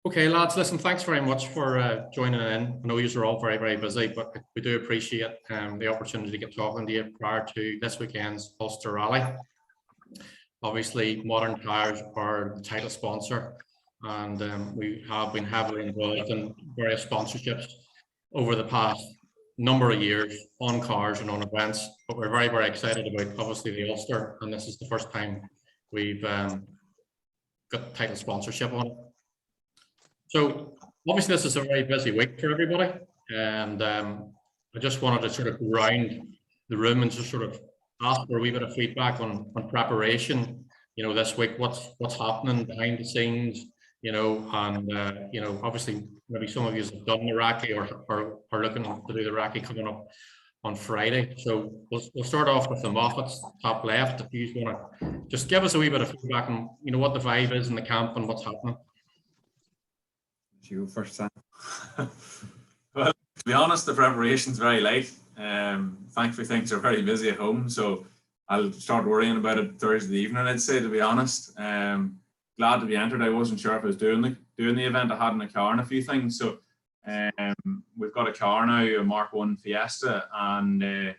Okay, lads, listen, thanks very much for joining in. I know you are all very, very busy, but we do appreciate the opportunity to get talking to you prior to this weekend's Ulster Rally. Obviously, Modern Tyres are the title sponsor, and we have been heavily involved in various sponsorships over the past number of years on cars and on events, but we're very, very excited about obviously the Ulster, and this is the first time we've got title sponsorship on it. So obviously this is a very busy week for everybody, and I just wanted to sort of round the room and just sort of ask for a wee bit of feedback on preparation. You know, this week, what's happening behind the scenes. You know, and you know, obviously maybe some of you have done the Raki or are looking to do the Raki coming up on Friday. So we'll start off with the Moffetts, top left. If you want to just give us a wee bit of feedback on, you know, what the vibe is in the camp and what's happening. You first, Sam. Well, to be honest, the preparation's very light. Thankfully, things are very busy at home, so I'll start worrying about it Thursday evening, I'd say, to be honest. Glad to be entered. I wasn't sure if I was doing the event. I had in a car and a few things. So we've got a car now, a Mark 1 Fiesta, and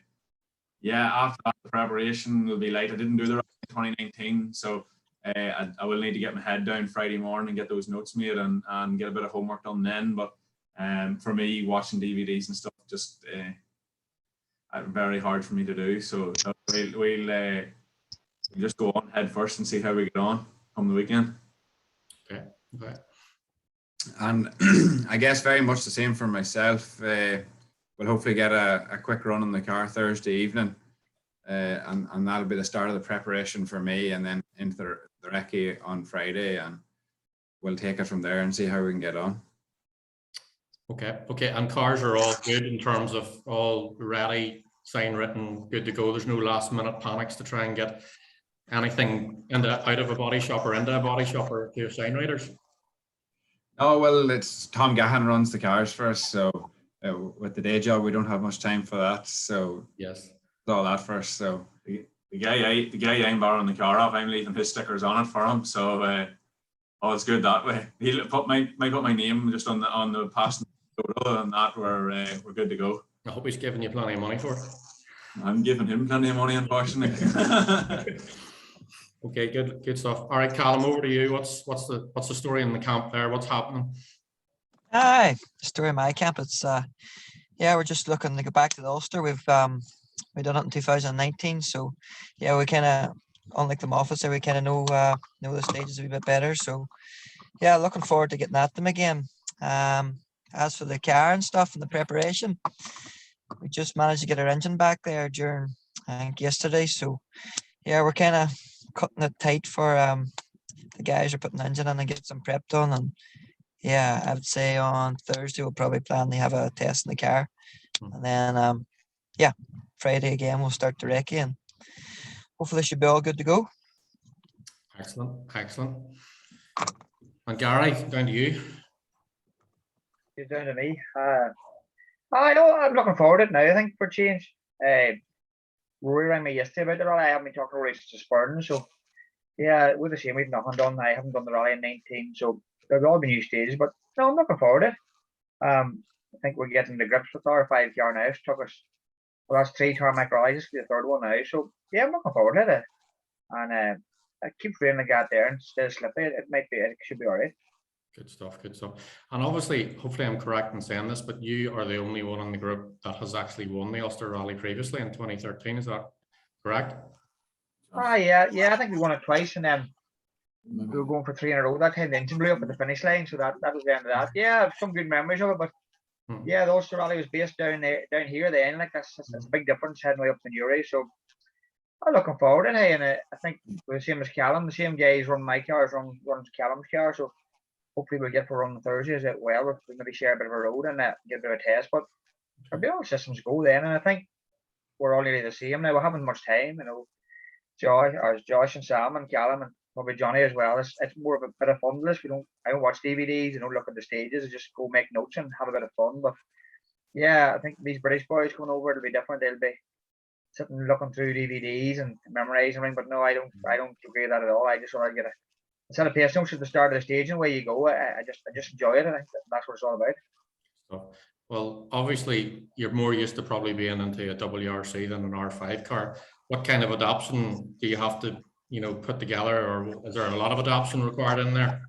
yeah, after that, the preparation will be light. I didn't do the rally in 2019, so I will need to get my head down Friday morning and get those notes made and get a bit of homework done then. But for me, watching DVDs and stuff just very hard for me to do. So we'll just go on head first and see how we get on the weekend. Okay. And I guess very much the same for myself. We'll hopefully get a quick run in the car Thursday evening. And that'll be the start of the preparation for me, and then into the recce on Friday, and we'll take it from there and see how we can get on. Okay, and cars are all good in terms of all ready, sign written, good to go. There's no last minute panics to try and get anything out of a body shop or into a body shop or to your sign writers. Oh, well, it's Tom Gahan runs the cars for us, so with the day job we don't have much time for that, so yes, all that first. So the guy I'm borrowing the car off, I'm leaving his stickers on it for him, so it's good that way. He'll put my name just on the passenger photo, and that we're good to go. I hope he's giving you plenty of money for it. I'm giving him plenty of money, unfortunately. Okay, good stuff. All right, Callum, over to you. What's the story in the camp there? What's happening? Hi, story of my camp. It's yeah, we're just looking to go back to the Ulster. We've done it in 2019, so yeah, we kind of, unlike the Moffett, we kind of know the stages a wee bit better. So yeah, looking forward to getting at them again. As for the car and stuff and the preparation, we just managed to get our engine back there during, I think, yesterday. So yeah, we're kind of cutting it tight for the guys are putting the engine in and get some prep done. And yeah, I would say on Thursday we'll probably plan to have a test in the car, and then yeah, Friday again we'll start the recce, and hopefully should be all good to go. Excellent. And Garry, down to you. You're down to me. I know I'm looking forward to it now, I think, for change. Rory rang me yesterday about the rally. I haven't been talking to Rory since the Spurn, so yeah, with the same, we've nothing done. I haven't done the rally in 19, so there'll all be new stages, but no, I'm looking forward to it. I think we're getting the grips with our 5 car now. It took us, well, that's 3 tarmac rallies, the 3rd one now, so yeah, I'm looking forward to it. And I keep raining like that there and still slippy. It should be all right. Good stuff. And obviously, hopefully I'm correct in saying this, but you are the only one in the group that has actually won the Ulster Rally previously in 2013. Is that correct? Yeah, I think we won it twice, and then we were going for 3 in a row that time. The engine blew up at the finish line, so that was the end of that. Yeah, I have some good memories of it, but yeah, the Ulster Rally was based down here then. Like that's a big difference heading way up to Newry. So I'm looking forward to it. And I think we're the same as Callum. The same guys run my car, runs Callum's car. So hopefully we'll get for run on Thursday as well. We'll maybe share a bit of a road and get a bit of a test. But our all systems go then, and I think we're all nearly the same now. We haven't much time, you know. Josh and Sam and Callum and probably Johnny as well. It's more of a bit of fun with us. I don't watch DVDs, don't look at the stages. I just go make notes and have a bit of fun. But yeah, I think these British boys coming over, it'll be different. They'll be sitting looking through DVDs and memorizing everything. But no, I don't agree with that at all. I just want to get a set of pace notes at the start of the stage and away you go. I just enjoy it. I think that's what it's all about. So, well, obviously you're more used to probably being into a WRC than an R5 car. What kind of adoption do you have to, put together, or is there a lot of adoption required in there?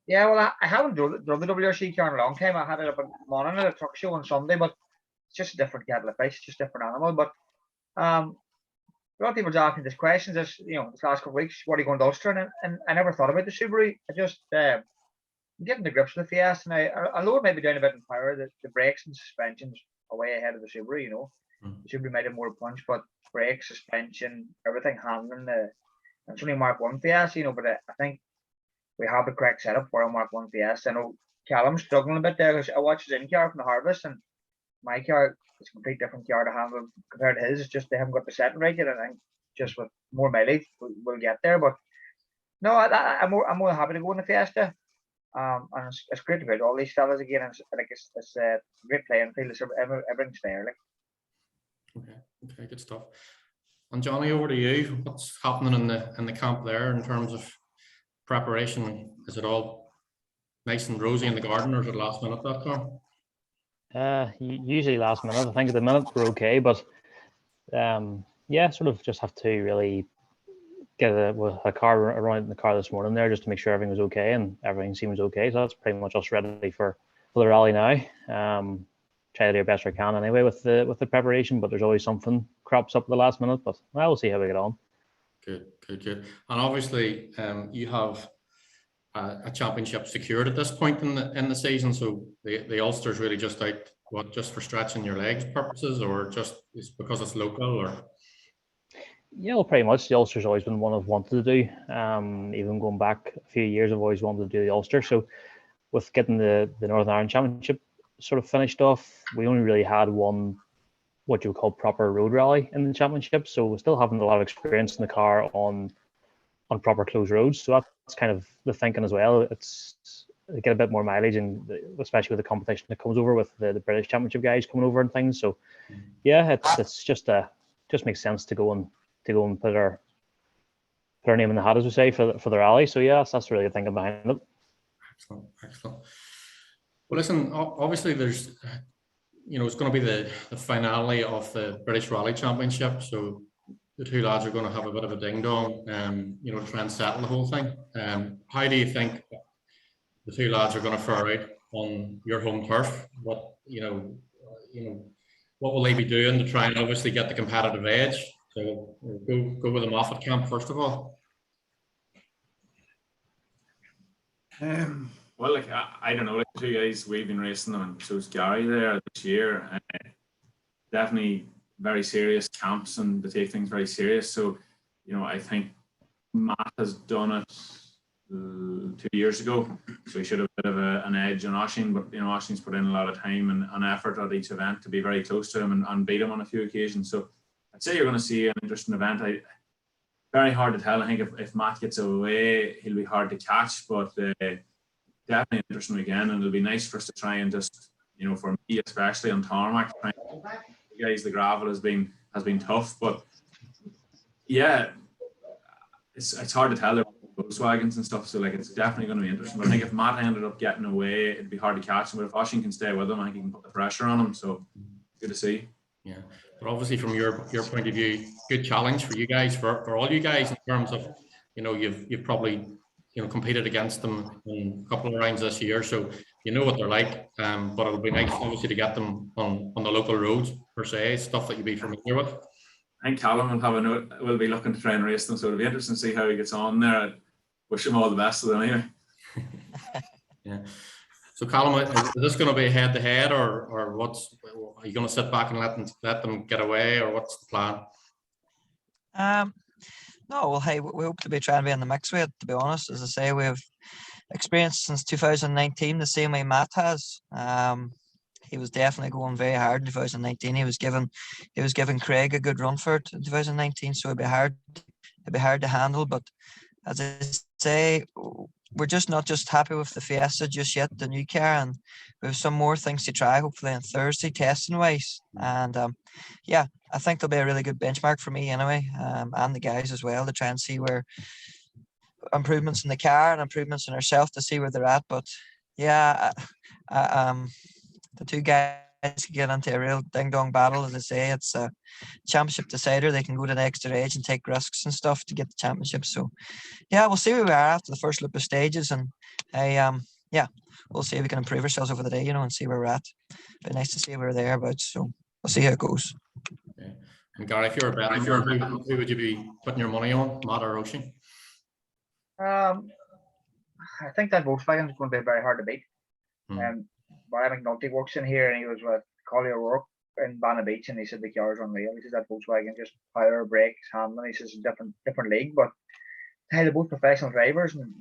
Yeah, well, I haven't drove the WRC car in a long time. I had it up in morning at a truck show on Sunday, but it's just a different kettle of fish, just a different animal. But a lot of people's asking this question this last couple of weeks, what are you going to Ulster? And I never thought about the Subaru. I just getting the grips with the Fiesta now. Although it might be down a bit in power, the brakes and suspensions are way ahead of the Subaru. The Subaru might have more punch, but brakes, suspension, everything handling it's only Mark 1 Fiesta, but I think we have the correct setup for a Mark 1 Fiesta. I know Callum's struggling a bit there because I watched his in-car from the Harvest, and my car is a complete different car to handle compared to his. It's just they haven't got the setting right yet, and I think just with more mileage we'll get there. But no, I'm more happy to go in the Fiesta. And it's great to meet all these fellas again. And it's a great playing field. Everything's fair. Okay, good stuff. And Johnny, over to you. What's happening in the camp there in terms of preparation? Is it all nice and rosy in the garden, or is it last minute that car? Usually last minute. I think at the minute we're okay, but sort of just have to really get a car around in the car this morning there just to make sure everything was okay, and everything seems okay. So that's pretty much us ready for the rally now. Try to do our best we can anyway with the preparation, but there's always something crops up at the last minute. But we'll see how we get on. Good. And obviously, you have a championship secured at this point in the season. So the Ulster's really just out, just for stretching your legs purposes, or just is because it's local, or? Yeah, well, pretty much. The Ulster's always been one I've wanted to do. Even going back a few years, I've always wanted to do the Ulster. So with getting the Northern Ireland Championship sort of finished off, we only really had one, what you would call proper road rally in the championship. So we still haven't a lot of experience in the car on proper closed roads. So that's kind of the thinking as well. It's get a bit more mileage, and especially with the competition that comes over with the British Championship guys coming over and things. So yeah, it's just makes sense to go and put our name in the hat, as we say, for the rally. So yeah, that's really the thinking behind it. Excellent. Well, listen, obviously there's, it's going to be the finale of the British Rally Championship. So the two lads are going to have a bit of a ding dong, to try and settle the whole thing. How do you think the two lads are going to fare out on your home turf? What will they be doing to try and obviously get the competitive edge? So we'll go with the Moffett camp first of all. Well, I don't know, the two guys, we've been racing them, and so is Garry there this year. Definitely very serious camps, and they take things very serious. So, I think Matt has done it 2 years ago, so he should have a bit of an edge on Oisín, but Oisín's put in a lot of time and effort at each event to be very close to him and beat him on a few occasions. So I'd say you're going to see an interesting event. Very hard to tell. I think if Matt gets away, he'll be hard to catch, but definitely an interesting weekend, and it'll be nice for us to try and just, for me especially on tarmac, guys, the gravel has been tough, but yeah, it's hard to tell. They're Volkswagens and stuff, so it's definitely going to be interesting. But I think if Matt ended up getting away, it'd be hard to catch him. But if Oisín can stay with him, I think he can put the pressure on him. So good to see. Yeah, but obviously from your point of view, good challenge for you guys, for all you guys, in terms of, you've probably competed against them in a couple of rounds this year, so you know what they're like. But it'll be nice obviously to get them on the local roads per se, stuff that you'd be familiar with. I think Callum will be looking to try and race them, so it'll be interesting to see how he gets on there. I wish him all the best of them anyway. Yeah. So Callum, is this going to be head to head, or are you going to sit back and let them get away, or what's the plan? No, well, hey, we hope to be trying to be in the mix with it, to be honest. As I say, we have experience since 2019, the same way Matt has. He was definitely going very hard in 2019. He was giving Craig a good run for it in 2019, so it'd be hard to handle. But as I say, we're just not just happy with the Fiesta just yet, the new car, and we have some more things to try, hopefully on Thursday, testing wise. And yeah, I think there'll be a really good benchmark for me anyway, and the guys as well, to try and see where improvements in the car and improvements in herself to see where they're at. But yeah, the two guys can get into a real ding dong battle, as I say. It's a championship decider. They can go to the extra age and take risks and stuff to get the championship. So yeah, we'll see where we are after the first loop of stages, and yeah, we'll see if we can improve ourselves over the day, and see where we're at. Be nice to see where we're thereabouts. So we'll see how it goes. Okay. And Garry, if you're a betting man, who would you be putting your money on, Matt or Roisin? I think that Volkswagen is going to be very hard to beat. Hmm. Brian McNulty works in here, and he was with Collier O'Rourke in Banna Beach, and he said the car's unreal. He says that Volkswagen just power, brakes, handling. He says it's a different league, but hey, they're both professional drivers, and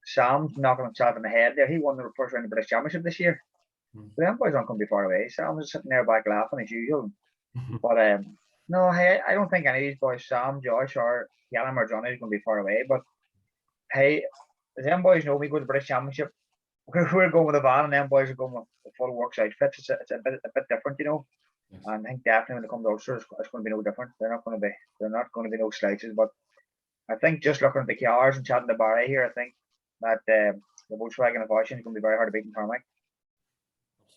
Sam's knocking himself in the head there. He won the first round of the British Championship this year. Hmm. So them boys aren't going to be far away. Sam was sitting there back laughing as usual. But no, hey, I don't think any of these boys, Sam, Josh, or Callum or Johnny, is going to be far away. But hey, as them boys know, we go to the British Championship. We're going with a van, and them boys are going with the full works outfits. It's a bit different, Yes. And I think definitely when it comes to Ulster, it's going to be no different. They're not going to be no slouches. But I think just looking at the cars and chatting to Barry here, I think that the Volkswagen Evolution is going to be very hard to beat in Tarmac.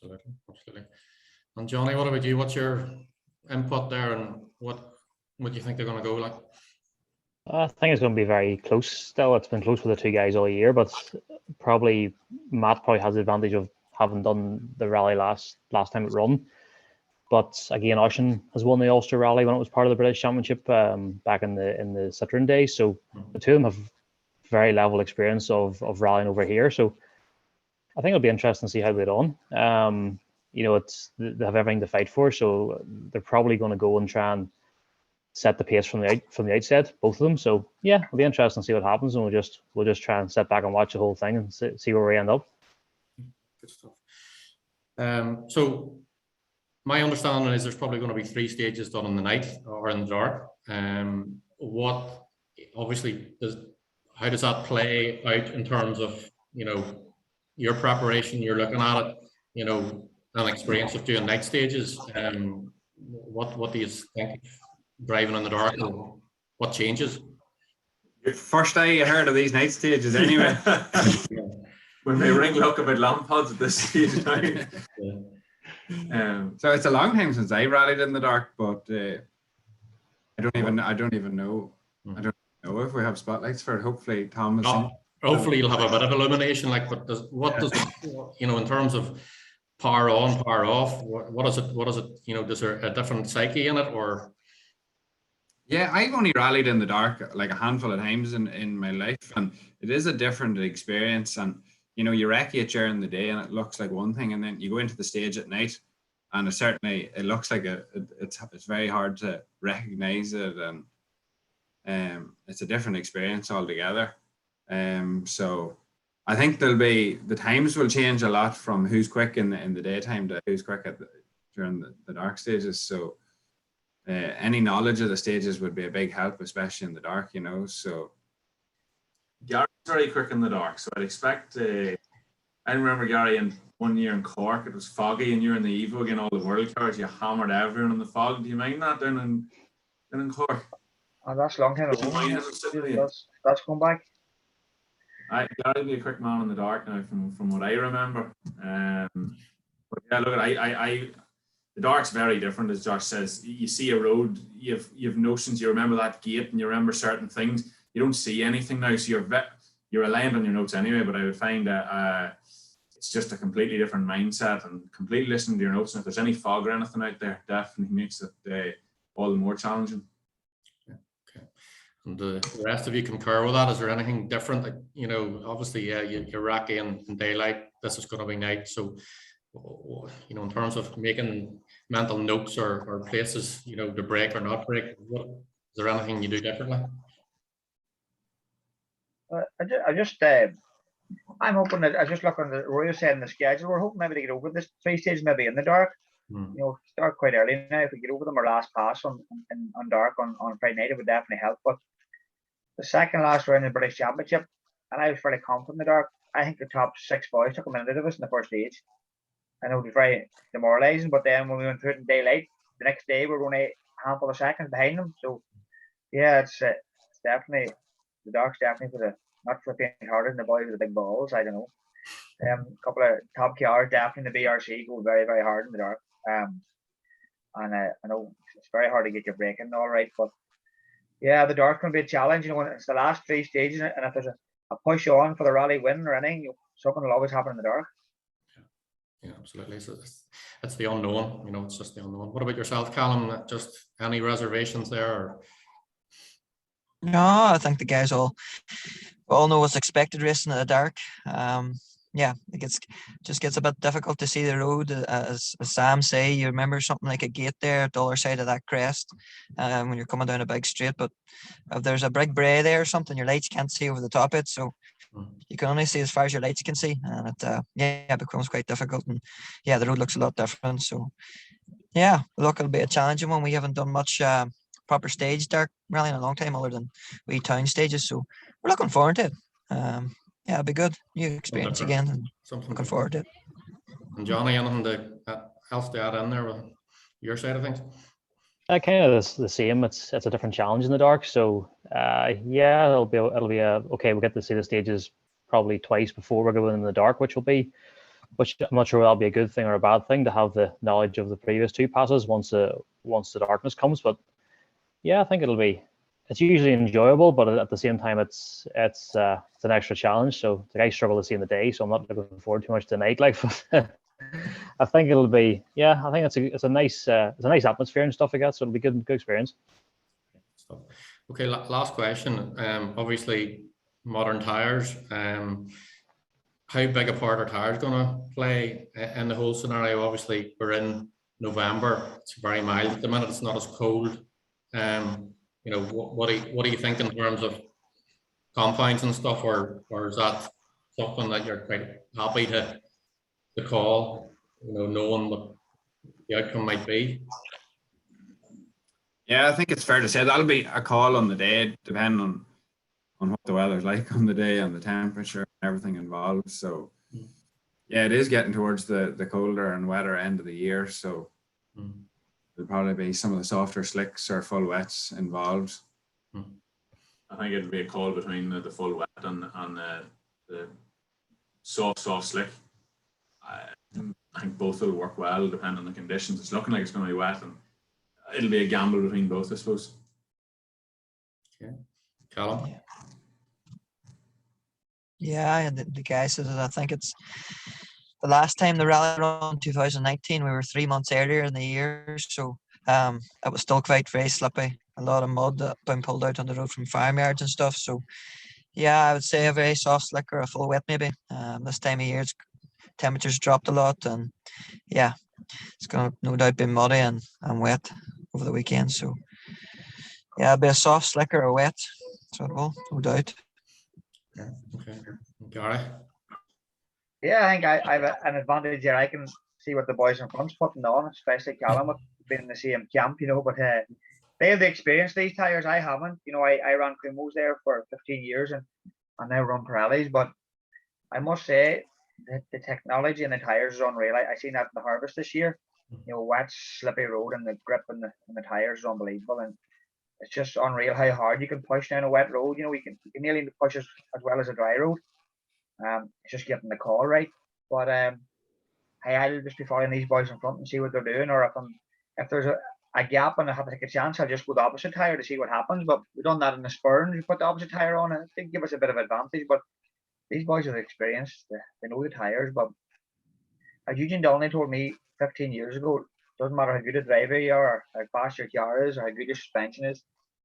Absolutely. And Johnny, what about you? What's your input there, and what do you think they're going to go like? I think it's going to be very close still. It's been close with the two guys all year, but Matt probably has the advantage of having done the rally last time it run. But again, Ocean has won the Ulster Rally when it was part of the British Championship back in the Citroen days. So the two of them have very level experience of rallying over here. So I think it'll be interesting to see how they get on. They have everything to fight for, so they're probably going to go and try and set the pace from the outset, both of them. So yeah, it'll be interesting to see what happens, and we'll just try and sit back and watch the whole thing and see where we end up. Good stuff. So my understanding is there's probably going to be 3 stages done in the night or in the dark. How does that play out in terms of your preparation? You're looking at it, an experience of doing night stages. What do you think? Driving in the dark, or what changes? First I heard of these night stages anyway. When they ring luck about lamp pods at this stage. Yeah. So it's a long time since I rallied in the dark, but I don't even know. I don't know if we have spotlights for it. Hopefully Tom has seen. Hopefully you'll have a bit of illumination. But in terms of power on, power off, what is it? Is there a different psyche in it, or? Yeah, I've only rallied in the dark like a handful of times in my life, and it is a different experience. And you wreck it during the day and it looks like one thing, and then you go into the stage at night and it looks like it's very hard to recognize it, and it's a different experience altogether. So I think the times will change a lot from who's quick in the daytime to who's quick during the dark stages. So any knowledge of the stages would be a big help, especially in the dark, so. Gary's very quick in the dark, so I'd expect. I remember Garry in one year in Cork. It was foggy, and you're in the Evo again. All the world cars, you hammered everyone in the fog. Do you mind that down in Cork? Oh, that's a long time ago. That's come back. Gary'd be a quick man in the dark now, from what I remember. But yeah, look, the dark's very different, as Josh says. You see a road, you have notions. You remember that gate, and you remember certain things. You don't see anything now, so you're reliant on your notes anyway. But I would find that it's just a completely different mindset, and completely listening to your notes. And if there's any fog or anything out there, definitely makes it all the more challenging. Okay. And the rest of you concur with that? Is there anything different? Obviously, yeah, you're racky in daylight. This is going to be night. So, in terms of making mental notes or places, to break or not break, is there anything you do differently? I'm hoping that I just look on the Royal said in the schedule. We're hoping maybe to get over this 3 stages maybe in the dark. Start quite early now. If we get over them, our last pass on dark on Friday night, it would definitely help. But the second last round in the British Championship, and I was fairly confident in the dark. I think the top 6 boys took a minute out of us in the first stage. I know it was very demoralising, but then when we went through it in daylight, the next day we were only a handful of seconds behind them. So yeah, it's definitely, the dark's definitely for not flipping harder than the boys with the big balls. I don't know. A couple of top cars definitely in the BRC go very, very hard in the dark. And I know it's very hard to get your braking all right, but yeah, the dark can be a challenge. You know, when it's the last 3 stages, and if there's a push on for the rally win or anything, something will always happen in the dark. Yeah, absolutely. So it's the unknown. You know, it's just the unknown. What about yourself, Callum? Just any reservations there? Or? No, I think the guys all know what's expected racing in the dark. Yeah, it just gets a bit difficult to see the road. As Sam say, you remember something like a gate there at the other side of that crest when you're coming down a big straight. But if there's a big brae there or something, your lights can't see over the top of it. So you can only see as far as your lights can see. And it becomes quite difficult. And yeah, the road looks a lot different. So yeah, look, it'll be a challenging one. We haven't done much proper stage dark rally in a long time other than wee town stages. So we're looking forward to it. Yeah, it'll be good. New experience again, and looking forward to it. And Johnny, anything else to add in there with your side of things? Kind of the same. It's a different challenge in the dark. So yeah, it'll be okay. We'll get to see the stages probably twice before we're going in the dark, which I'm not sure that'll be a good thing or a bad thing to have the knowledge of the previous 2 passes once the darkness comes. But yeah, I think it's usually enjoyable, but at the same time, it's an extra challenge. So the guys struggle to see in the day, so I'm not looking forward too much to night. Like, I think it'll be, yeah, I think it's a nice atmosphere and stuff like that. So it'll be good experience. Okay, last question. Obviously, modern tires. How big a part are tires going to play in the whole scenario? Obviously, we're in November. It's very mild at the minute. It's not as cold. You know, what do you think in terms of compounds and stuff, or is that something that you're quite happy to call, you know, knowing what the outcome might be? Yeah, I think it's fair to say that'll be a call on the day, depending on what the weather's like on the day and the temperature and everything involved. So yeah, it is getting towards the colder and wetter end of the year. So there'll probably be some of the softer slicks or full wets involved. I think it'll be a call between the full wet and the soft slick. I think both will work well depending on the conditions. It's looking like it's going to be wet, and it'll be a gamble between both, I suppose. Okay, Callum. Yeah, the guy says that. I think it's the last time the rally run 2019. We were 3 months earlier in the year, so it was still quite very slippy. A lot of mud that been pulled out on the road from farmyards and stuff. So yeah, I would say a very soft slick or a full wet maybe. This time of year, temperatures dropped a lot, and yeah, it's going to no doubt be muddy and wet over the weekend. So yeah, it'll be a soft slick or a wet. So it will, no doubt. Okay, Garry. Yeah, I think I have an advantage here. I can see what the boys in front's putting on, especially Callum. I've been in the same camp, you know, but they have the experience, these tires. I haven't. You know, I ran Cremos there for 15 years and now run Pirellis, but I must say the technology and the tires is unreal. I seen that in the harvest this year. You know, wet, slippy road, and the grip and the tires is unbelievable. And it's just unreal how hard you can push down a wet road. You know, you can nearly push as well as a dry road. It's just getting the call right. But I'll just be following these boys in front and see what they're doing, or if there's a gap and I have to take a chance, I'll just go the opposite tire to see what happens. But we've done that in the Spurn. We put the opposite tire on, and it did give us a bit of advantage. But these boys have experience. They know the tires. But as Eugene Donnelly told me 15 years ago, it doesn't matter how good a driver you are, or how fast your car is, or how good your suspension is.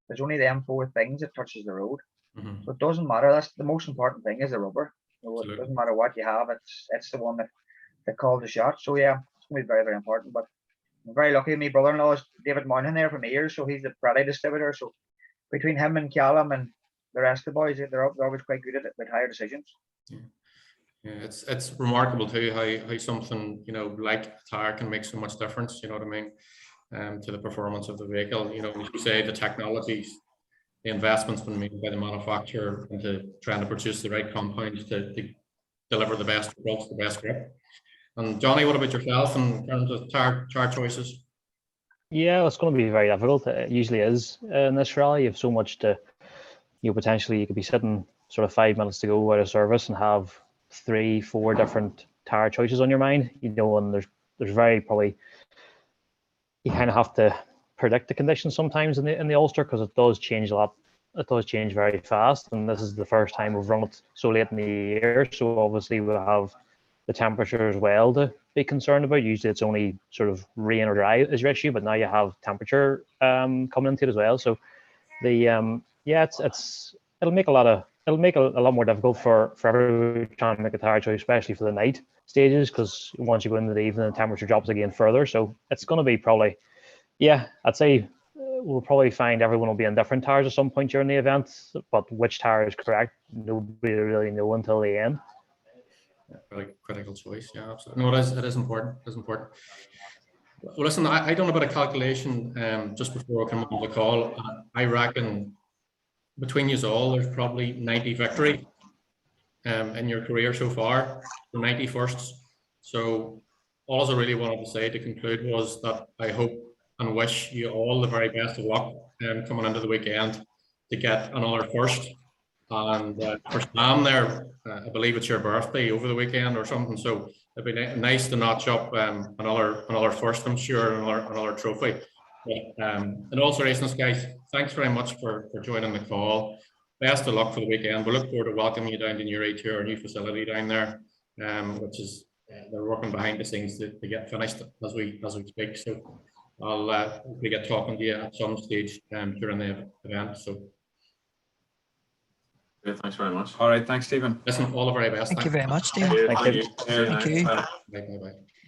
There's only them 4 things that touches the road. So it doesn't matter. That's the most important thing, is the rubber. You know, it doesn't matter what you have. It's the one that calls the shot. So yeah, it's going to be very, very important. But I'm very lucky. My brother-in-law is David Moynihan there from years, so he's the Pirelli distributor. So between him and Callum and the rest of the boys, they're always quite good at the tire decisions. Yeah, it's remarkable too how something, you know, like a tire can make so much difference. You know what I mean? To the performance of the vehicle. You know, as you say, the technologies, the investments been made by the manufacturer into trying to produce the right compounds to deliver the best results, the best grip. And Johnny, what about yourself in terms of tire choices? Yeah, it's going to be very difficult. It usually is in this rally. You have so much to, potentially you could be sitting sort of 5 minutes to go out of service and have 3-4 different tire choices on your mind, you know, and there's very probably, you kind of have to predict the conditions sometimes in the Ulster, because it does change a lot. It does change very fast, and this is the first time we've run it so late in the year. So obviously we'll have the temperature as well to be concerned about. Usually it's only sort of rain or dry is your issue, but now you have temperature coming into it as well. So the yeah, it'll make a lot more difficult for everyone trying to make a tire choice, especially for the night stages, because once you go into the evening, the temperature drops again further. So it's going to be probably, yeah, I'd say we'll probably find everyone will be in different tires at some point during the event, but which tire is correct, nobody really know until the end. Really critical choice. Yeah, absolutely. No, it is important. It is important. Well, listen, I done a bit of calculation just before I come on the call. I reckon between you all, there's probably 90 victories in your career so far, the 90 firsts. So all I really wanted to say to conclude was that I hope and wish you all the very best of luck coming into the weekend to get another first. And for Sam there, I believe it's your birthday over the weekend or something. So it'd be nice to notch up another first, I'm sure, another trophy. But in all seriousness, guys, thanks very much for joining the call. Best of luck for the weekend. We look forward to welcoming you down to Newry to our new facility down there, which is they're working behind the scenes to get finished as we speak. So I'll hopefully get talking to you at some stage during the event. So. Yeah, thanks very much. All right, thanks, Stephen. Listen, all the very best. Thank you very much, Steve. Cheers, Thank you. Cheers, Thank you. Bye. Bye.